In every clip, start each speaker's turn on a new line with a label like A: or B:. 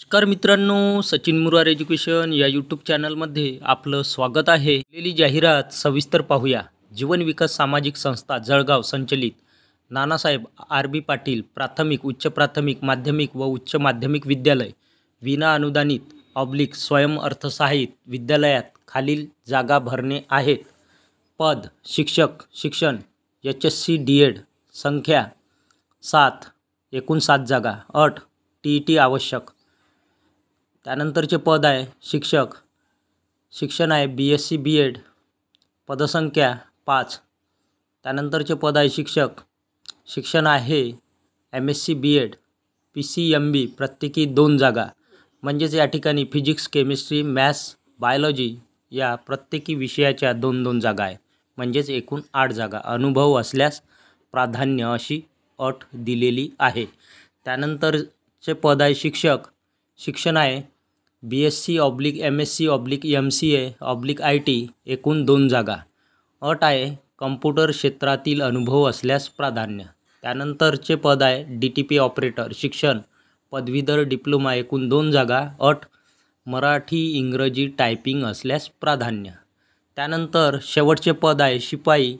A: नमस्कार मित्रांनो, सचिन मुरार एज्युकेशन या यूट्यूब चॅनलमध्ये आपलं स्वागत आहे. दिलेली जाहिरात सविस्तर पाहूया. जीवन विकास सामाजिक संस्था जळगाव संचलित नानासाहेब आर.बी. पाटील प्राथमिक, उच्च प्राथमिक, माध्यमिक व उच्च माध्यमिक विद्यालय विना अनुदानित स्वयंअर्थसहाय्यित विद्यालयात खालील जागा भरणे आहेत. पद शिक्षक शिक्षण HSC D.Ed. संख्या 7, एकूण 7 जागा. अट TET आवश्यक. त्यानंतरचे पद आहे शिक्षक शिक्षण आहे BSc B.Ed. पदसंख्या 5. त्यानंतरचे पद आहे शिक्षक शिक्षण आहे MSc B.Ed. PCMB प्रत्येकी 2 जागा. म्हणजेच या ठिकाणी फिजिक्स, केमिस्ट्री, मॅथ्स, बायोलॉजी या प्रत्येकी विषयाच्या 2-2 जागा आहे. म्हणजेच एकूण 8 जागा. अनुभव असल्यास प्राधान्य अशी अट दिलेली आहे. त्यानंतरचे पद आहे शिक्षक शिक्षण आहे BSc/MSc/MCA/IT एकूण 2 जागा. अट आहे कम्प्युटर क्षेत्रातील अनुभव असल्यास प्राधान्य. त्यानंतरचे पद आहे DTP ऑपरेटर शिक्षण पदवीधर डिप्लोमा एकूण 2 जागा. अट मराठी इंग्रजी टायपिंग असल्यास प्राधान्य. त्यानंतर शेवटचे पद आहे शिपाई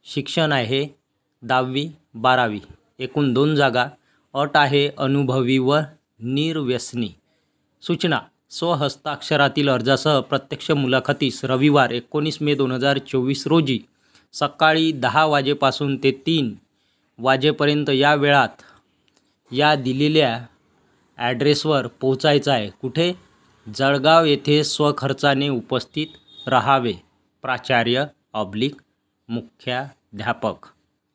A: शिक्षण आहे 10वी 12वी एकूण 2 जागा. अट आहे अनुभवी व निर्व्यसनी. सूचना स्वहस्ताक्षरातील अर्जासह प्रत्यक्ष मुलाखतीस रविवार 19 मे 2024 रोजी सकाळी 10 वाजेपासून ते 3 वाजेपर्यंत या वेळात या दिलेल्या ॲड्रेसवर पोहोचायचं आहे. कुठे? जळगाव येथे स्वखर्चाने उपस्थित राहावे. प्राचार्य/मुख्याध्यापक.